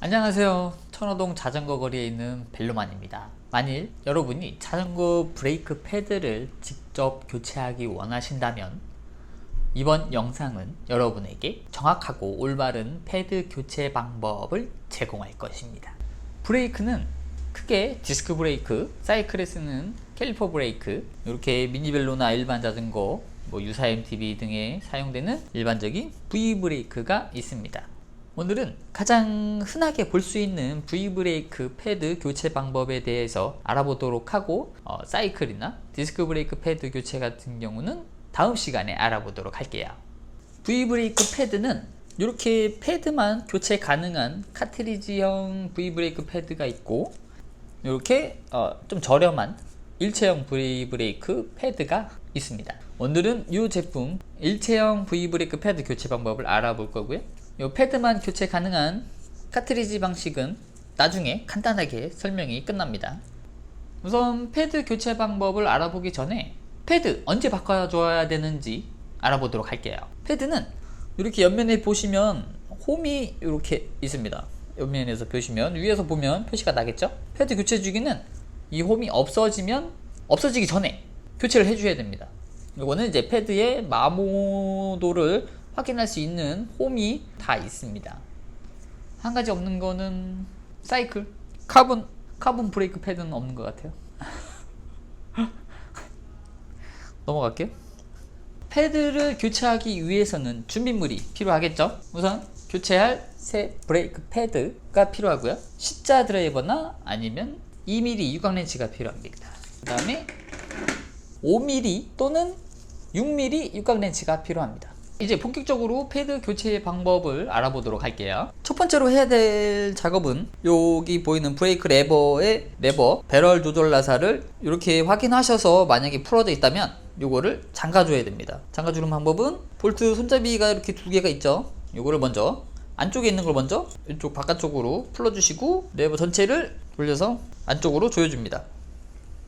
안녕하세요. 천호동 자전거 거리에 있는 벨로만입니다. 만일 여러분이 자전거 브레이크 패드를 직접 교체하기 원하신다면 이번 영상은 여러분에게 정확하고 올바른 패드 교체 방법을 제공할 것입니다. 브레이크는 크게 디스크 브레이크, 사이클에 쓰는 캘리퍼 브레이크, 이렇게 미니벨로나 일반 자전거, 유사 MTB 등에 사용되는 일반적인 V 브레이크가 있습니다. 오늘은 가장 흔하게 볼 수 있는 V브레이크 패드 교체 방법에 대해서 알아보도록 하고 사이클이나 디스크 브레이크 패드 교체 같은 경우는 다음 시간에 알아보도록 할게요. V브레이크 패드는 이렇게 패드만 교체 가능한 카트리지형 V브레이크 패드가 있고, 이렇게 좀 저렴한 일체형 V브레이크 패드가 있습니다. 오늘은 이 제품 일체형 V브레이크 패드 교체 방법을 알아볼 거고요. 이 패드만 교체 가능한 카트리지 방식은 나중에 간단하게 설명이 끝납니다. 우선 패드 교체 방법을 알아보기 전에 패드 언제 바꿔줘야 되는지 알아보도록 할게요. 패드는 이렇게 옆면에 보시면 홈이 이렇게 있습니다. 옆면에서 보시면 위에서 보면 표시가 나겠죠? 패드 교체 주기는 이 홈이 없어지기 전에 교체를 해줘야 됩니다. 이거는 이제 패드의 마모도를 확인할 수 있는 홈이 다 있습니다. 한 가지 없는 거는 사이클, 카본 브레이크 패드는 없는 것 같아요. 넘어갈게요. 패드를 교체하기 위해서는 준비물이 필요하겠죠. 우선 교체할 새 브레이크 패드가 필요하고요. 십자 드라이버나 아니면 2mm 유광렌치가 필요합니다. 그 다음에 5mm 또는 6mm 유광렌치가 필요합니다. 이제 본격적으로 패드 교체 방법을 알아보도록 할게요. 첫 번째로 해야 될 작업은 여기 보이는 브레이크 레버의 배럴 조절 나사를 이렇게 확인하셔서 만약에 풀어져 있다면 요거를 잠가줘야 됩니다. 잠가주는 방법은 볼트 손잡이가 이렇게 두 개가 있죠. 요거를 먼저 안쪽에 있는 걸 먼저 이쪽 바깥쪽으로 풀어주시고 레버 전체를 돌려서 안쪽으로 조여줍니다.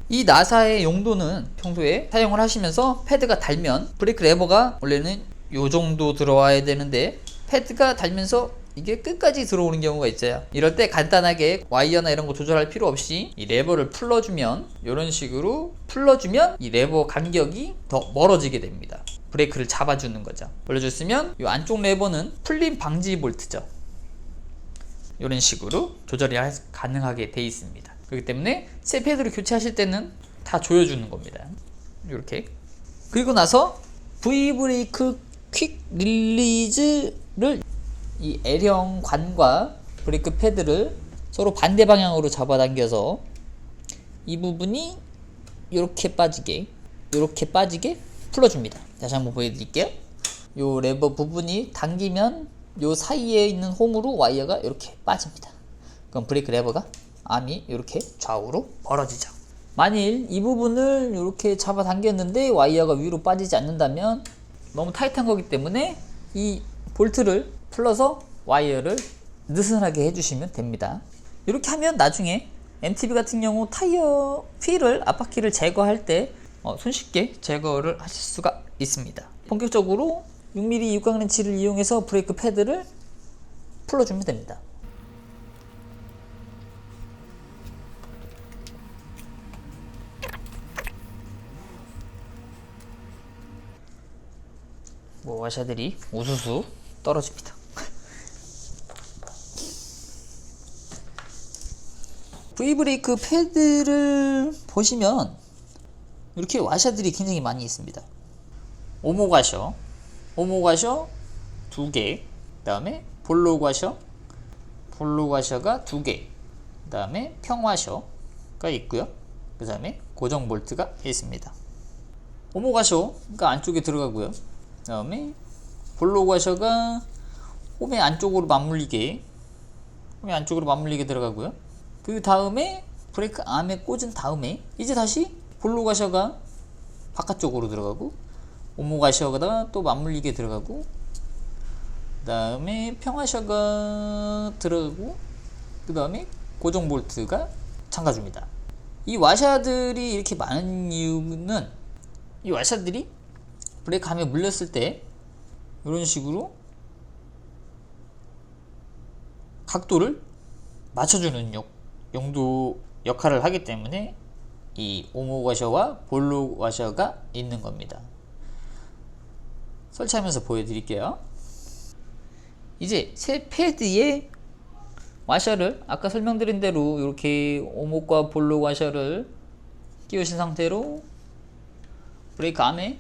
이 나사의 용도는 평소에 사용을 하시면서 패드가 닳으면 브레이크 레버가 원래는 요 정도 들어와야 되는데 패드가 닳으면서 이게 끝까지 들어오는 경우가 있어요. 이럴 때 간단하게 와이어나 이런 거 조절할 필요 없이 이 레버를 풀러주면, 이런 식으로 풀러주면 이 레버 간격이 더 멀어지게 됩니다. 브레이크를 잡아주는 거죠. 올려줬으면 이 안쪽 레버는 풀림 방지 볼트죠. 이런 식으로 조절이 가능하게 돼 있습니다. 그렇기 때문에 새 패드를 교체하실 때는 다 조여주는 겁니다. 이렇게. 그리고 나서 V브레이크 퀵 릴리즈를 이 L형 관과 브레이크 패드를 서로 반대 방향으로 잡아당겨서 이 부분이 이렇게 빠지게 풀어줍니다. 다시 한번 보여드릴게요. 이 레버 부분이 당기면 이 사이에 있는 홈으로 와이어가 이렇게 빠집니다. 그럼 브레이크 레버가 암이 이렇게 좌우로 벌어지죠. 만일 이 부분을 이렇게 잡아당겼는데 와이어가 위로 빠지지 않는다면 너무 타이트한 거기 때문에 이 볼트를 풀러서 와이어를 느슨하게 해주시면 됩니다. 이렇게 하면 나중에 MTB 같은 경우 타이어 휠을, 앞바퀴를 제거할 때 손쉽게 제거를 하실 수가 있습니다. 본격적으로 6mm 육각렌치를 이용해서 브레이크 패드를 풀어주면 됩니다. 와샤들이 우수수 떨어집니다. V브레이크 패드를 보시면 이렇게 와샤들이 굉장히 많이 있습니다. 오모과셔 2개, 그 다음에 볼로과셔가 2개, 그 다음에 평와셔가 있고요. 그 다음에 고정 볼트가 있습니다. 오모과셔가 안쪽에 들어가고요. 그 다음에 볼로과셔가 홈의 안쪽으로 맞물리게 들어가고요. 그 다음에 브레이크 암에 꽂은 다음에 이제 다시 볼로과셔가 바깥쪽으로 들어가고, 오모과셔가 또 맞물리게 들어가고, 그 다음에 평화셔가 들어가고, 그 다음에 고정 볼트가 잠가줍니다. 이 와샤들이 이렇게 많은 이유는 이 와샤들이 브레이크 함에 물렸을 때 이런 식으로 각도를 맞춰주는 용도 역할을 하기 때문에 이 오목 와셔와 볼록 와셔가 있는 겁니다. 설치하면서 보여드릴게요. 이제 새 패드에 와셔를 아까 설명드린 대로 이렇게 오목과 볼록 와셔를 끼우신 상태로 브레이크 암에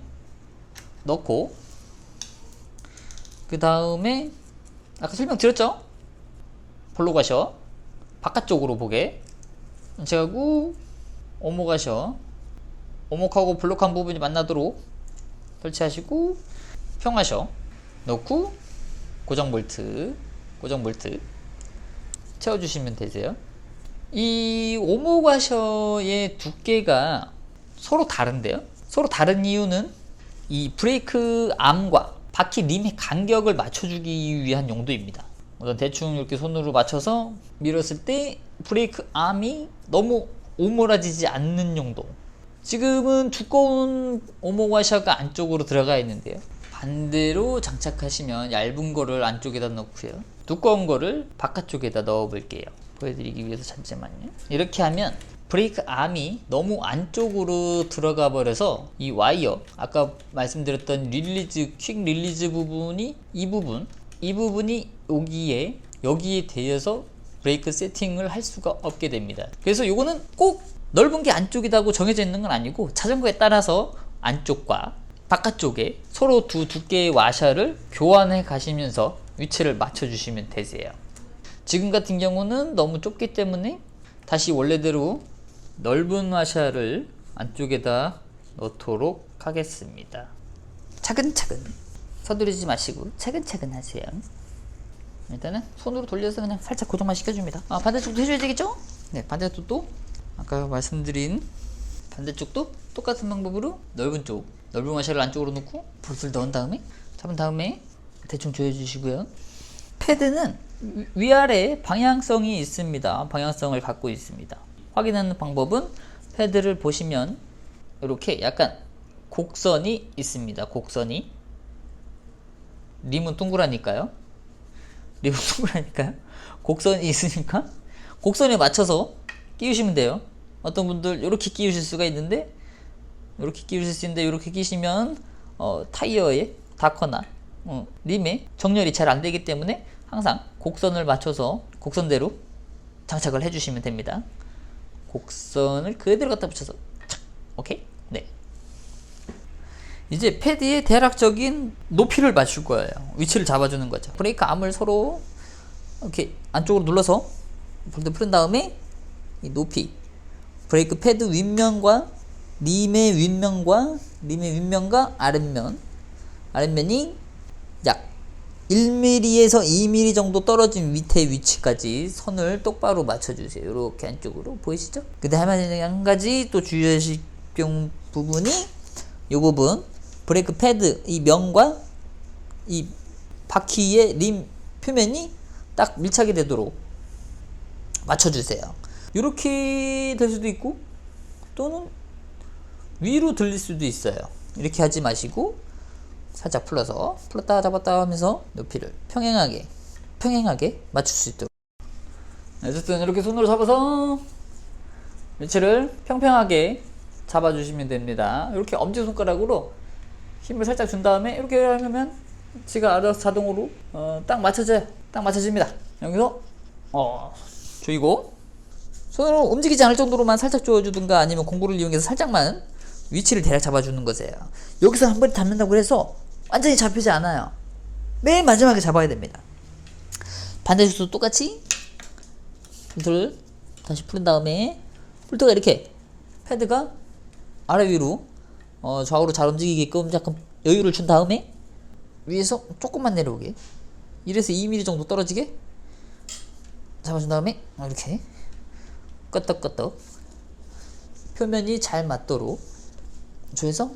넣고, 그 다음에 아까 설명드렸죠? 볼록 와셔 바깥쪽으로 보게 설치하고, 오목 와셔 오목하고 볼록한 부분이 만나도록 설치하시고, 평와셔 넣고 고정 볼트 채워주시면 되세요. 이 오목 와셔의 두께가 서로 다른데요. 서로 다른 이유는 이 브레이크 암과 바퀴 림의 간격을 맞춰주기 위한 용도입니다. 우선 대충 이렇게 손으로 맞춰서 밀었을 때 브레이크 암이 너무 오므라지지 않는 용도. 지금은 두꺼운 오목 와셔가 안쪽으로 들어가 있는데요, 반대로 장착하시면 얇은 거를 안쪽에다 넣고요, 두꺼운 거를 바깥쪽에다 넣어 볼게요. 보여드리기 위해서 잠시만요. 이렇게 하면 브레이크 암이 너무 안쪽으로 들어가 버려서 이 와이어, 아까 말씀드렸던 릴리즈, 퀵 릴리즈 부분이 이 부분이 여기에 대여서 브레이크 세팅을 할 수가 없게 됩니다. 그래서 요거는 꼭 넓은 게 안쪽이라고 정해져 있는 건 아니고, 자전거에 따라서 안쪽과 바깥쪽에 서로 두 두께의 와셔를 교환해 가시면서 위치를 맞춰 주시면 되세요. 지금 같은 경우는 너무 좁기 때문에 다시 원래대로 넓은 와셔를 안쪽에다 넣도록 하겠습니다. 차근차근 서두르지 마시고 차근차근 하세요. 일단은 손으로 돌려서 그냥 살짝 고정만 시켜줍니다. 반대쪽도 해줘야 되겠죠? 네, 반대쪽도 아까 말씀드린 반대쪽도 똑같은 방법으로 넓은 와셔를 안쪽으로 넣고 볼트를 넣은 다음에 잡은 다음에 대충 조여주시고요. 패드는 위아래 방향성이 있습니다. 방향성을 갖고 있습니다. 확인하는 방법은 패드를 보시면 이렇게 약간 곡선이 있습니다. 곡선이. 림은 동그라니까요. 곡선이 있으니까 곡선에 맞춰서 끼우시면 돼요. 어떤 분들 이렇게 끼우실 수가 있는데, 이렇게 끼시면 타이어에 닿거나 림에 정렬이 잘 안 되기 때문에 항상 곡선을 맞춰서 곡선대로 장착을 해주시면 됩니다. 곡선을 그대로 갖다 붙여서 착, 오케이? 네. 이제 패드의 대략적인 높이를 맞출 거예요. 위치를 잡아주는 거죠. 브레이크 암을 서로 이렇게 안쪽으로 눌러서 볼트 풀은 다음에 이 높이, 브레이크 패드 윗면과 림의 윗면과 아랫면이 약 1mm에서 2mm 정도 떨어진 밑에 위치까지 선을 똑바로 맞춰주세요. 이렇게 안쪽으로 보이시죠? 그 다음에 한 가지 또 주의하실 부분이 이 부분, 브레이크 패드 이 면과 이 바퀴의 림 표면이 딱 밀착이 되도록 맞춰주세요. 이렇게 될 수도 있고 또는 위로 들릴 수도 있어요. 이렇게 하지 마시고 살짝 풀었다 잡았다 하면서 높이를 평행하게 맞출 수 있도록. 어쨌든 이렇게 손으로 잡아서 위치를 평평하게 잡아주시면 됩니다. 이렇게 엄지손가락으로 힘을 살짝 준 다음에 이렇게 하면 지가 알아서 자동으로 딱 맞춰집니다. 여기서 조이고 손으로 움직이지 않을 정도로만 살짝 조여주든가 아니면 공구를 이용해서 살짝만 위치를 대략 잡아주는 거세요. 여기서 한 번에 닿는다고 해서 완전히 잡히지 않아요. 맨 마지막에 잡아야 됩니다. 반대쪽도 똑같이 볼트를 다시 풀은 다음에 볼트가 이렇게 패드가 아래 위로 좌우로 잘 움직이게끔 약간 여유를 준 다음에 위에서 조금만 내려오게 1에서 2mm 정도 떨어지게 잡아준 다음에 이렇게 끄떡끄떡 표면이 잘 맞도록 조여서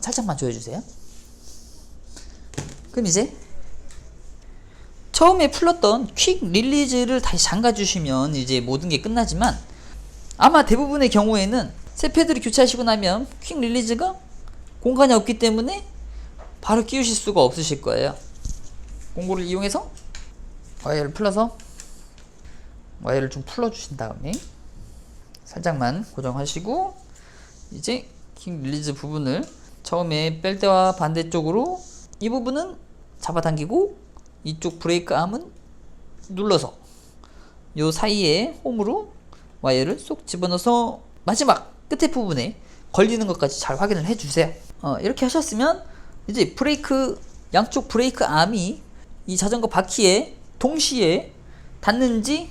살짝만 조여주세요. 그럼 이제 처음에 풀렀던 퀵 릴리즈를 다시 잠가주시면 이제 모든 게 끝나지만, 아마 대부분의 경우에는 새 패드를 교체하시고 나면 퀵 릴리즈가 공간이 없기 때문에 바로 끼우실 수가 없으실 거예요. 공구를 이용해서 와이어를 풀러서 와이어를 좀 풀어주신 다음에 살짝만 고정하시고, 이제 킥 릴리즈 부분을 처음에 뺄 때와 반대쪽으로 이 부분은 잡아당기고 이쪽 브레이크 암은 눌러서 요 사이에 홈으로 와이어를 쏙 집어넣어서 마지막 끝에 부분에 걸리는 것까지 잘 확인을 해주세요. 이렇게 하셨으면 이제 브레이크, 양쪽 브레이크 암이 이 자전거 바퀴에 동시에 닿는지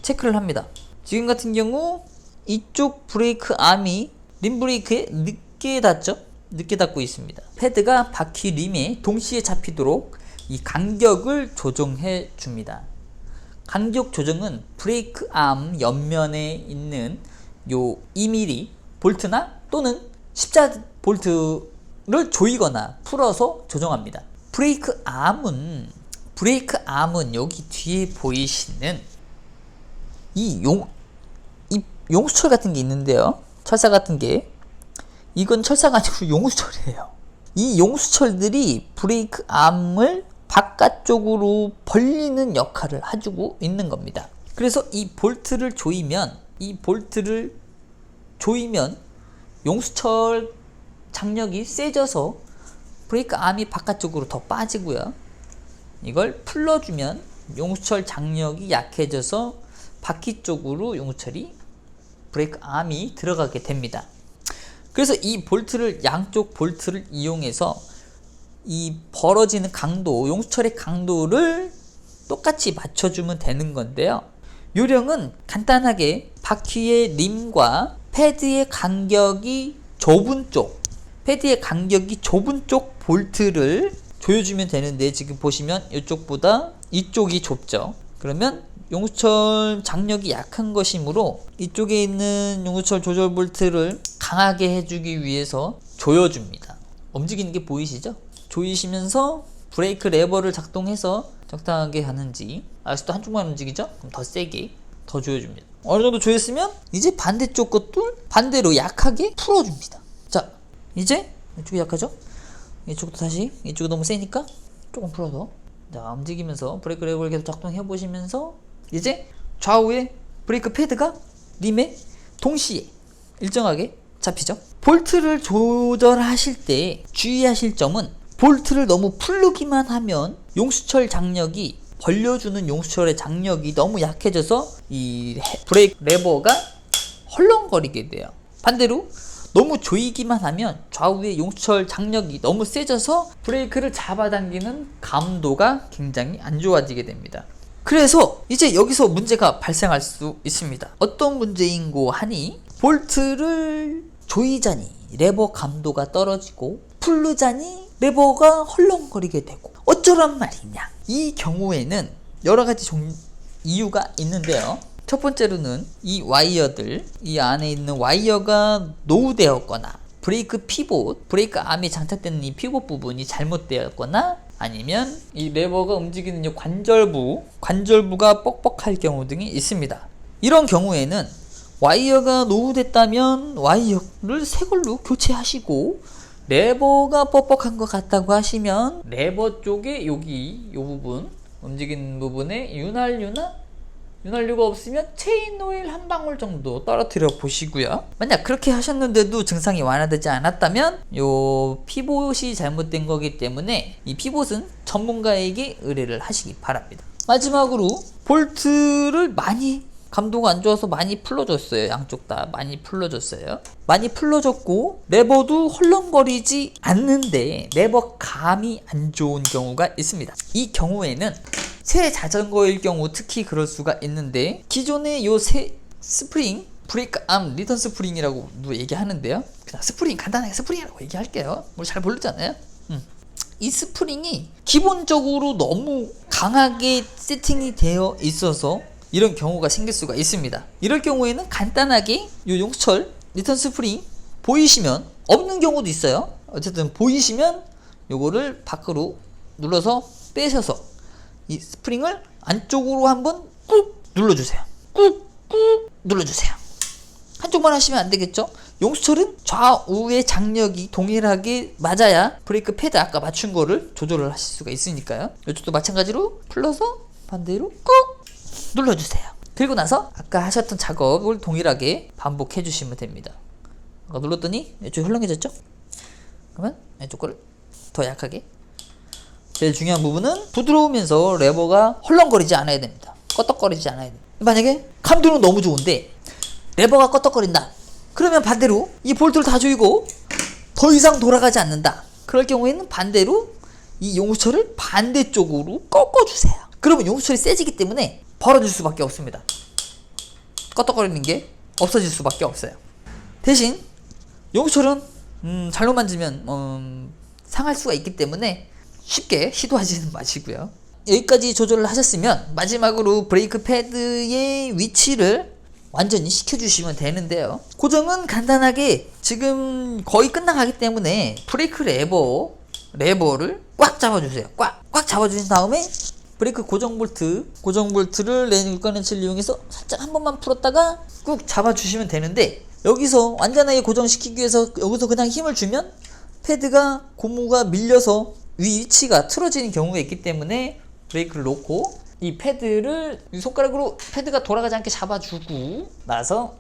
체크를 합니다. 지금 같은 경우 이쪽 브레이크 암이 림 브레이크에 늦게 닿죠? 늦게 닿고 있습니다. 패드가 바퀴 림에 동시에 잡히도록 이 간격을 조정해 줍니다. 간격 조정은 브레이크 암 옆면에 있는 요 2mm 볼트나 또는 십자 볼트를 조이거나 풀어서 조정합니다. 브레이크 암은 여기 뒤에 보이시는 이 용수철 같은 게 있는데요. 철사 같은 게, 이건 철사가 아니고 용수철이에요. 이 용수철들이 브레이크 암을 바깥쪽으로 벌리는 역할을 해주고 있는 겁니다. 그래서 이 볼트를 조이면 용수철 장력이 세져서 브레이크 암이 바깥쪽으로 더 빠지고요. 이걸 풀러주면 용수철 장력이 약해져서 바퀴 쪽으로 용수철이 브레이크 암이 들어가게 됩니다. 그래서 이 볼트를, 양쪽 볼트를 이용해서 이 벌어지는 강도, 용수철의 강도를 똑같이 맞춰주면 되는 건데요. 요령은 간단하게 바퀴의 림과 패드의 간격이 좁은 쪽 볼트를 조여주면 되는데, 지금 보시면 이쪽보다 이쪽이 좁죠. 그러면 용수철 장력이 약한 것이므로 이쪽에 있는 용수철 조절 볼트를 강하게 해주기 위해서 조여줍니다. 움직이는 게 보이시죠? 조이시면서 브레이크 레버를 작동해서 적당하게 하는지, 아직도 한쪽만 움직이죠? 그럼 더 세게 더 조여줍니다. 어느 정도 조였으면 이제 반대쪽 것도 반대로 약하게 풀어줍니다. 자, 이제 이쪽이 약하죠? 이쪽도 다시, 이쪽이 너무 세니까 조금 풀어서, 자, 움직이면서 브레이크 레버를 계속 작동해 보시면서 이제 좌우에 브레이크 패드가 림에 동시에 일정하게 잡히죠. 볼트를 조절하실 때 주의하실 점은, 볼트를 너무 풀르기만 하면 용수철 장력이, 벌려주는 용수철의 장력이 너무 약해져서 이 브레이크 레버가 헐렁거리게 돼요. 반대로 너무 조이기만 하면 좌우의 용수철 장력이 너무 세져서 브레이크를 잡아당기는 감도가 굉장히 안 좋아지게 됩니다. 그래서 이제 여기서 문제가 발생할 수 있습니다. 어떤 문제인고 하니, 볼트를 조이자니 레버 감도가 떨어지고 풀르자니 레버가 헐렁거리게 되고, 어쩌란 말이냐. 이 경우에는 여러 가지 이유가 있는데요. 첫 번째로는 이 와이어들, 이 안에 있는 와이어가 노후되었거나, 브레이크 피봇, 브레이크 암이 장착되는 이 피봇 부분이 잘못되었거나, 아니면 이 레버가 움직이는 이 관절부가 뻑뻑할 경우 등이 있습니다. 이런 경우에는 와이어가 노후됐다면 와이어를 새 걸로 교체하시고, 레버가 뻑뻑한 것 같다고 하시면 레버 쪽에 여기 이 부분, 움직이는 부분에 윤활유가 없으면 체인 오일 한 방울 정도 떨어뜨려 보시고요. 만약 그렇게 하셨는데도 증상이 완화되지 않았다면 요 피봇이 잘못된 거기 때문에 이 피봇은 전문가에게 의뢰를 하시기 바랍니다. 마지막으로 볼트를 감도가 안 좋아서 많이 풀러줬어요. 양쪽 다 많이 풀러줬어요. 많이 풀러졌고 레버도 헐렁거리지 않는데 레버 감이 안 좋은 경우가 있습니다. 이 경우에는 새 자전거일 경우 특히 그럴 수가 있는데, 기존의 요 새 스프링, 브레이크 암 리턴 스프링이라고 얘기하는데요. 그냥 스프링, 간단하게 스프링이라고 얘기할게요. 우리 잘 모르잖아요. 이 스프링이 기본적으로 너무 강하게 세팅이 되어 있어서 이런 경우가 생길 수가 있습니다. 이럴 경우에는 간단하게 요 용수철 리턴 스프링 보이시면, 없는 경우도 있어요. 어쨌든 보이시면 요거를 밖으로 눌러서 빼셔서 이 스프링을 안쪽으로 한번 꾹 눌러주세요. 꾹 눌러주세요. 한쪽만 하시면 안 되겠죠? 용수철은 좌우의 장력이 동일하게 맞아야 브레이크 패드 아까 맞춘 거를 조절을 하실 수가 있으니까요. 이쪽도 마찬가지로 풀러서 반대로 꾹 눌러주세요. 그리고 나서 아까 하셨던 작업을 동일하게 반복해 주시면 됩니다. 아까 눌렀더니 이쪽이 헐렁해졌죠? 그러면 이쪽 거를 더 약하게. 제일 중요한 부분은 부드러우면서 레버가 헐렁거리지 않아야 됩니다. 껐덕거리지 않아야 됩니다. 만약에 감도는 너무 좋은데 레버가 껐덕거린다. 그러면 반대로 이 볼트를 다 조이고 더 이상 돌아가지 않는다. 그럴 경우에는 반대로 이 용수철을 반대쪽으로 꺾어주세요. 그러면 용수철이 세지기 때문에 벌어질 수밖에 없습니다. 껐덕거리는 게 없어질 수밖에 없어요. 대신 용수철은 잘못 만지면 상할 수가 있기 때문에 쉽게 시도하지는 마시고요. 여기까지 조절을 하셨으면 마지막으로 브레이크 패드의 위치를 완전히 시켜주시면 되는데요. 고정은 간단하게 지금 거의 끝나가기 때문에 브레이크 레버를 꽉 잡아주세요. 꽉 잡아주신 다음에 브레이크 고정 볼트를 레인 6간렌치를 이용해서 살짝 한 번만 풀었다가 꾹 잡아주시면 되는데, 여기서 완전하게 고정시키기 위해서 여기서 그냥 힘을 주면 패드가 고무가 밀려서 위치가 틀어지는 경우가 있기 때문에 브레이크를 놓고 이 패드를 이 손가락으로 패드가 돌아가지 않게 잡아주고 나서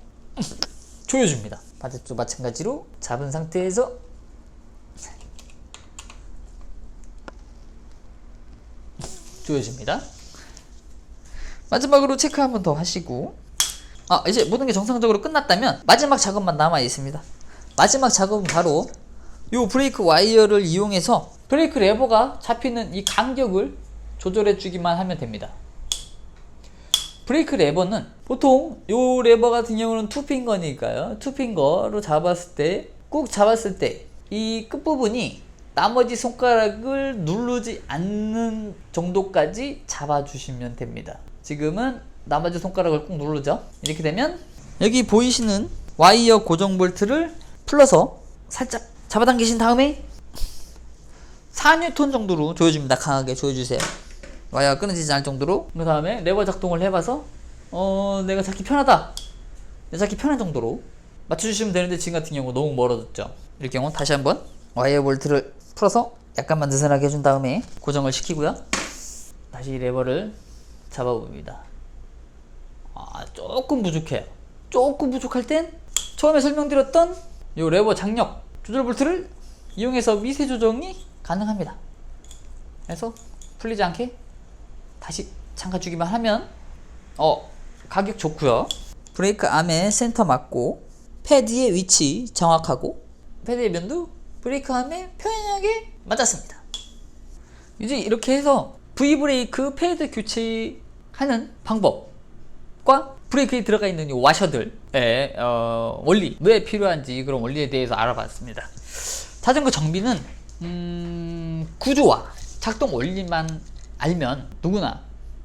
조여줍니다. 반대쪽 마찬가지로 잡은 상태에서 조여줍니다. 마지막으로 체크 한 번 더 하시고, 이제 모든 게 정상적으로 끝났다면 마지막 작업만 남아 있습니다. 마지막 작업은 바로 이 브레이크 와이어를 이용해서 브레이크 레버가 잡히는 이 간격을 조절해 주기만 하면 됩니다. 브레이크 레버는 보통 이 레버 같은 경우는 투핑거니까요. 투핑거로 잡았을 때, 꾹 잡았을 때 이 끝부분이 나머지 손가락을 누르지 않는 정도까지 잡아주시면 됩니다. 지금은 나머지 손가락을 꾹 누르죠. 이렇게 되면 여기 보이시는 와이어 고정 볼트를 풀러서 살짝 잡아당기신 다음에 4N 정도로 조여줍니다. 강하게 조여주세요. 와이어가 끊어지지 않을 정도로. 그 다음에 레버 작동을 해봐서 내가 잡기 편하다, 내가 잡기 편한 정도로 맞춰주시면 되는데, 지금 같은 경우 너무 멀어졌죠. 이럴 경우 다시 한번 와이어 볼트를 풀어서 약간만 느슨하게 해준 다음에 고정을 시키고요. 다시 레버를 잡아봅니다. 조금 부족해요. 조금 부족할 땐 처음에 설명드렸던 이 레버 장력 조절 볼트를 이용해서 미세 조정이 가능합니다. 그래서 풀리지 않게 다시 잠가주기만 하면 가격 좋고요. 브레이크 암의 센터 맞고 패드의 위치 정확하고 패드의 면도 브레이크 암에 편하게 맞았습니다. 이제 이렇게 해서 V브레이크 패드 교체하는 방법과 브레이크에 들어가 있는 이 와셔들의 원리, 왜 필요한지 그런 원리에 대해서 알아봤습니다. 자전거 정비는 구조와 작동 원리만 알면 누구나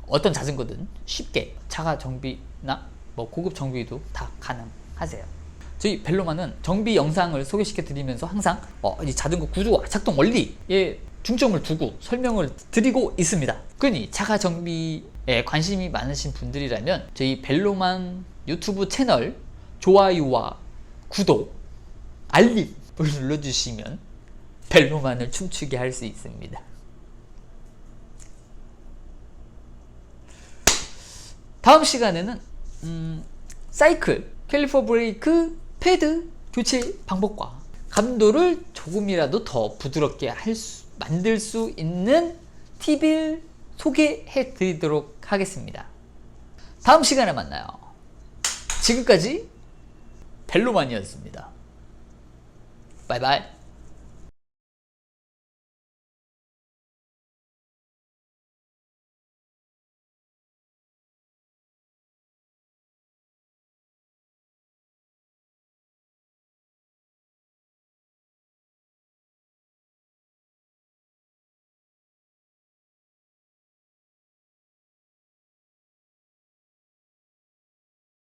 어떤 자전거든 쉽게 차가 정비나 고급 정비도 다 가능하세요. 저희 벨로만은 정비 영상을 소개시켜 드리면서 항상 이 자전거 구조와 작동 원리에 중점을 두고 설명을 드리고 있습니다. 그러니 차가 정비에 관심이 많으신 분들이라면 저희 벨로만 유튜브 채널 좋아요와 구독, 알림을 눌러주시면 벨로만을 춤추게 할 수 있습니다. 다음 시간에는 사이클 캘리퍼 브레이크 패드 교체 방법과 감도를 조금이라도 더 부드럽게 만들 수 있는 팁을 소개해 드리도록 하겠습니다. 다음 시간에 만나요. 지금까지 벨로만이었습니다. 바이바이.